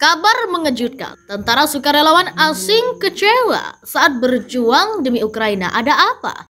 Kabar mengejutkan, tentara sukarelawan asing kecewa saat berjuang demi Ukraina. Ada apa?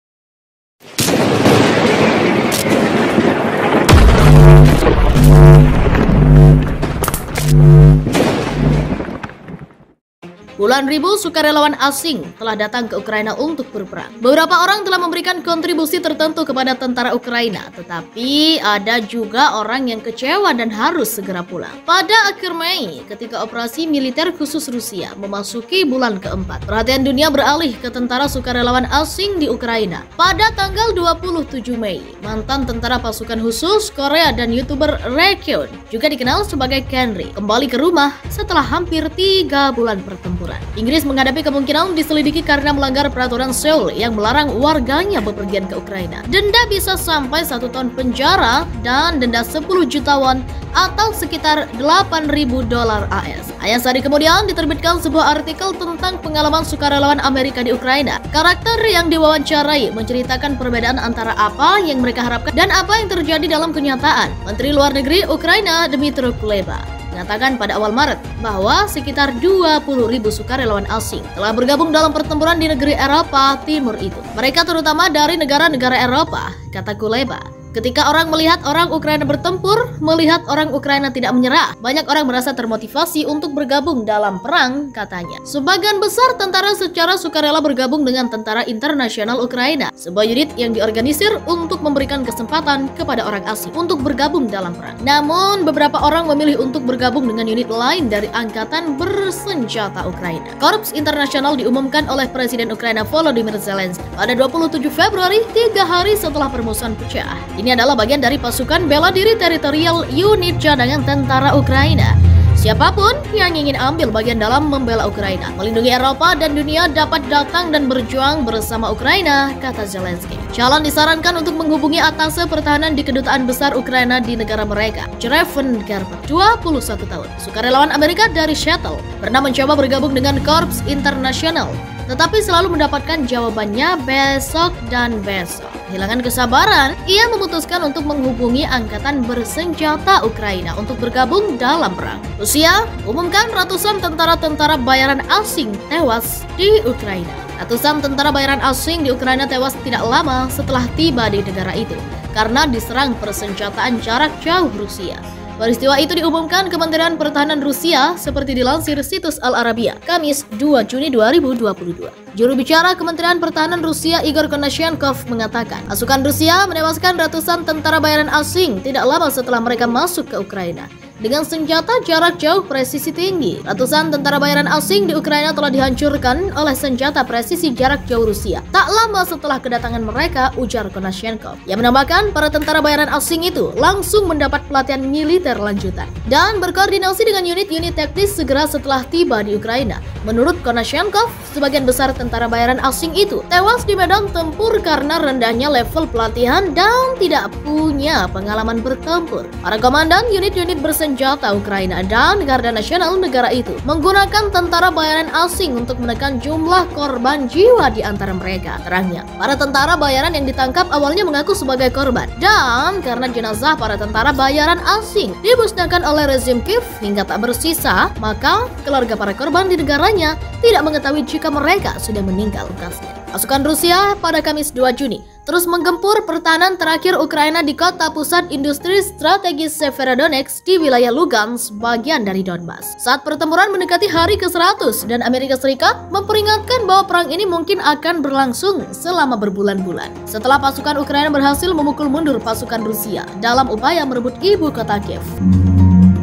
Puluhan ribu sukarelawan asing telah datang ke Ukraina untuk berperang. Beberapa orang telah memberikan kontribusi tertentu kepada tentara Ukraina, tetapi ada juga orang yang kecewa dan harus segera pulang. Pada akhir Mei, ketika operasi militer khusus Rusia memasuki bulan keempat, perhatian dunia beralih ke tentara sukarelawan asing di Ukraina. Pada tanggal 27 Mei, mantan tentara pasukan khusus Korea dan YouTuber Raekyun, juga dikenal sebagai Kenry, kembali ke rumah setelah hampir 3 bulan pertempuran. Inggris menghadapi kemungkinan diselidiki karena melanggar peraturan Seoul yang melarang warganya bepergian ke Ukraina. Denda bisa sampai 1 tahun penjara dan denda 10 juta won atau sekitar $8.000 AS. Hanya sehari kemudian diterbitkan sebuah artikel tentang pengalaman sukarelawan Amerika di Ukraina. Karakter yang diwawancarai menceritakan perbedaan antara apa yang mereka harapkan dan apa yang terjadi dalam kenyataan. Menteri Luar Negeri Ukraina Dmytro Kuleba mengatakan pada awal Maret bahwa sekitar 20.000 sukarelawan asing telah bergabung dalam pertempuran di negeri Eropa Timur itu. Mereka terutama dari negara-negara Eropa, kata Kuleba. Ketika orang melihat orang Ukraina bertempur, melihat orang Ukraina tidak menyerah, banyak orang merasa termotivasi untuk bergabung dalam perang, katanya. Sebagian besar tentara secara sukarela bergabung dengan Tentara Internasional Ukraina, sebuah unit yang diorganisir untuk memberikan kesempatan kepada orang asing untuk bergabung dalam perang. Namun, beberapa orang memilih untuk bergabung dengan unit lain dari Angkatan Bersenjata Ukraina. Korps Internasional diumumkan oleh Presiden Ukraina Volodymyr Zelensky pada 27 Februari, 3 hari setelah permusuhan pecah. Ini adalah bagian dari pasukan bela diri teritorial unit cadangan tentara Ukraina. Siapapun yang ingin ambil bagian dalam membela Ukraina, melindungi Eropa dan dunia dapat datang dan berjuang bersama Ukraina, kata Zelensky. Calon disarankan untuk menghubungi atase pertahanan di Kedutaan Besar Ukraina di negara mereka. Jereven Gerber, 21 tahun, sukarelawan Amerika dari Seattle, pernah mencoba bergabung dengan Korps Internasional, tetapi selalu mendapatkan jawabannya besok dan besok. Kehilangan kesabaran, ia memutuskan untuk menghubungi Angkatan Bersenjata Ukraina untuk bergabung dalam perang. Rusia umumkan ratusan tentara-tentara bayaran asing tewas di Ukraina. Ratusan tentara bayaran asing di Ukraina tewas tidak lama setelah tiba di negara itu karena diserang persenjataan jarak jauh Rusia. Peristiwa itu diumumkan Kementerian Pertahanan Rusia seperti dilansir situs Al Arabiya, Kamis 2 Juni 2022. Juru bicara Kementerian Pertahanan Rusia Igor Konashenkov mengatakan, pasukan Rusia menewaskan ratusan tentara bayaran asing tidak lama setelah mereka masuk ke Ukraina. Dengan senjata jarak jauh presisi tinggi, ratusan tentara bayaran asing di Ukraina telah dihancurkan oleh senjata presisi jarak jauh Rusia. Tak lama setelah kedatangan mereka, ujar Konashenkov. Ia menambahkan, para tentara bayaran asing itu langsung mendapat pelatihan militer lanjutan dan berkoordinasi dengan unit-unit teknis segera setelah tiba di Ukraina. Menurut Konashenkov, sebagian besar tentara bayaran asing itu tewas di medan tempur karena rendahnya level pelatihan dan tidak punya pengalaman bertempur. Para komandan unit-unit bersenjata Ukraina dan Garda Nasional negara itu menggunakan tentara bayaran asing untuk menekan jumlah korban jiwa di antara mereka. Terangnya, para tentara bayaran yang ditangkap awalnya mengaku sebagai korban, dan karena jenazah para tentara bayaran asing dimusnahkan oleh rezim Kiev hingga tak bersisa, maka keluarga para korban di negaranya tidak mengetahui jika mereka sudah meninggal lokasinya. Pasukan Rusia pada Kamis 2 Juni terus menggempur pertahanan terakhir Ukraina di kota pusat industri strategis Severodonetsk di wilayah Lugansk, bagian dari Donbas. Saat pertempuran mendekati hari ke-100 dan Amerika Serikat memperingatkan bahwa perang ini mungkin akan berlangsung selama berbulan-bulan. Setelah pasukan Ukraina berhasil memukul mundur pasukan Rusia dalam upaya merebut ibu kota Kiev,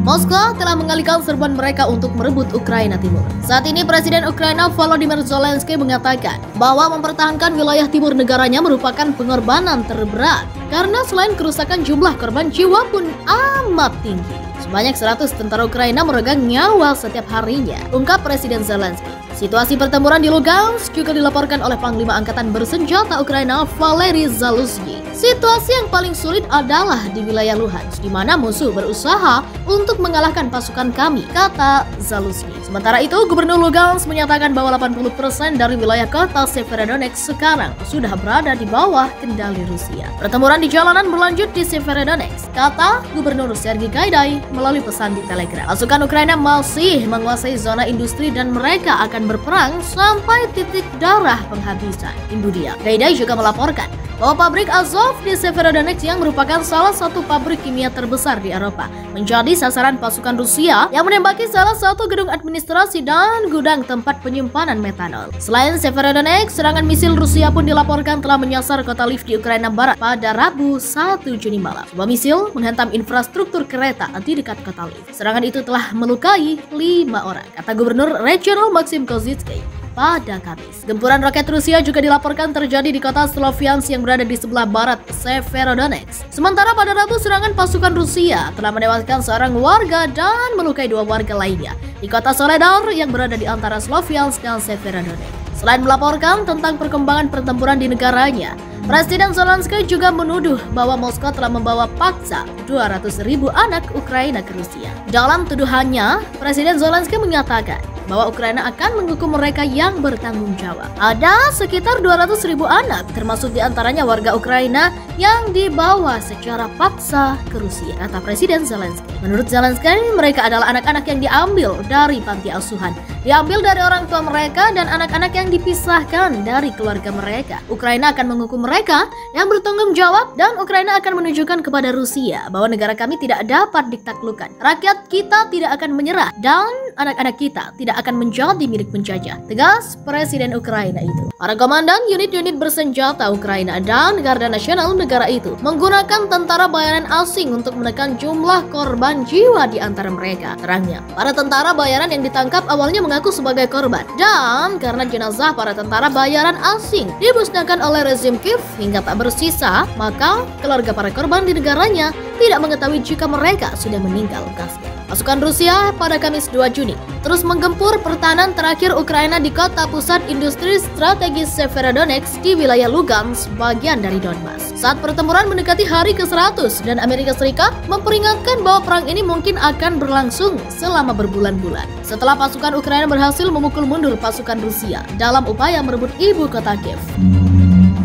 Moskwa telah mengalihkan serbuan mereka untuk merebut Ukraina Timur. Saat ini Presiden Ukraina Volodymyr Zelensky mengatakan bahwa mempertahankan wilayah timur negaranya merupakan pengorbanan terberat karena selain kerusakan, jumlah korban jiwa pun amat tinggi. Sebanyak 100 tentara Ukraina meregang nyawa setiap harinya, ungkap Presiden Zelensky. Situasi pertempuran di Lugansk juga dilaporkan oleh Panglima Angkatan Bersenjata Ukraina Valery Zaluzhnyi. Situasi yang paling sulit adalah di wilayah Luhansk, di mana musuh berusaha untuk mengalahkan pasukan kami, kata Zaluzny. Sementara itu, Gubernur Lugansk menyatakan bahwa 80% dari wilayah kota Severodonetsk sekarang sudah berada di bawah kendali Rusia. Pertempuran di jalanan berlanjut di Severodonetsk, kata Gubernur Sergei Gaidai melalui pesan di Telegram. Pasukan Ukraina masih menguasai zona industri dan mereka akan berperang sampai titik darah penghabisan. Inbudia. Gaidai juga melaporkan bahwa pabrik Azov di Severodonetsk yang merupakan salah satu pabrik kimia terbesar di Eropa menjadi sasaran pasukan Rusia yang menembaki salah satu gedung administrasi dan gudang tempat penyimpanan metanol. Selain Severodonetsk, serangan misil Rusia pun dilaporkan telah menyasar kota Lviv di Ukraina Barat pada Rabu 1 Juni malam. Sebuah misil menghantam infrastruktur kereta di dekat kota Lviv. Serangan itu telah melukai 5 orang, kata Gubernur Regional Maxim Kozitsky pada Kamis. Gempuran roket Rusia juga dilaporkan terjadi di kota Sloviansk yang berada di sebelah barat Severodonetsk. Sementara pada Rabu, serangan pasukan Rusia telah menewaskan seorang warga dan melukai 2 warga lainnya di kota Soledar yang berada di antara Sloviansk dan Severodonetsk. Selain melaporkan tentang perkembangan pertempuran di negaranya, Presiden Zelensky juga menuduh bahwa Moskow telah membawa paksa 200.000 anak Ukraina ke Rusia. Dalam tuduhannya, Presiden Zelensky menyatakan bahwa Ukraina akan menghukum mereka yang bertanggung jawab. Ada sekitar 200.000 anak, termasuk diantaranya warga Ukraina yang dibawa secara paksa ke Rusia, kata Presiden Zelensky. Menurut Zelensky, mereka adalah anak-anak yang diambil dari panti asuhan, diambil dari orang tua mereka dan anak-anak yang dipisahkan dari keluarga mereka. Ukraina akan menghukum mereka yang bertanggung jawab dan Ukraina akan menunjukkan kepada Rusia bahwa negara kami tidak dapat ditaklukkan. Rakyat kita tidak akan menyerah dan anak-anak kita tidak akan menjadi milik penjajah, tegas Presiden Ukraina itu. Para komandan unit-unit bersenjata Ukraina dan Garda Nasional negara itu menggunakan tentara bayaran asing untuk menekan jumlah korban jiwa di antara mereka. Terangnya, para tentara bayaran yang ditangkap awalnya mengaku sebagai korban, dan karena jenazah para tentara bayaran asing dimusnahkan oleh rezim Kiev hingga tak bersisa, maka keluarga para korban di negaranya tidak mengetahui jika mereka sudah meninggal gasnya. Pasukan Rusia pada Kamis 2 Juni terus menggempur pertahanan terakhir Ukraina di kota pusat industri strategis Severodonetsk di wilayah Lugansk, bagian dari Donbas. Saat pertempuran mendekati hari ke-100 dan Amerika Serikat memperingatkan bahwa perang ini mungkin akan berlangsung selama berbulan-bulan. Setelah pasukan Ukraina berhasil memukul mundur pasukan Rusia dalam upaya merebut ibu kota Kiev,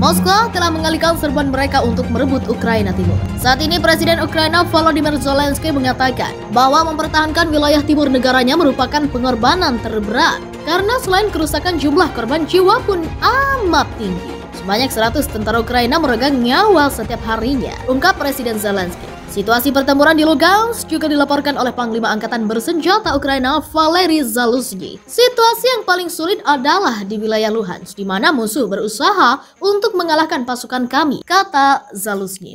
Moskow telah mengalihkan serbuan mereka untuk merebut Ukraina Timur. Saat ini Presiden Ukraina Volodymyr Zelensky mengatakan bahwa mempertahankan wilayah timur negaranya merupakan pengorbanan terberat karena selain kerusakan, jumlah korban jiwa pun amat tinggi. Sebanyak 100 tentara Ukraina meregang nyawa setiap harinya, ungkap Presiden Zelensky. Situasi pertempuran di Lugansk juga dilaporkan oleh Panglima Angkatan Bersenjata Ukraina Valery Zaluzny. Situasi yang paling sulit adalah di wilayah Luhansk, di mana musuh berusaha untuk mengalahkan pasukan kami, kata Zaluzny.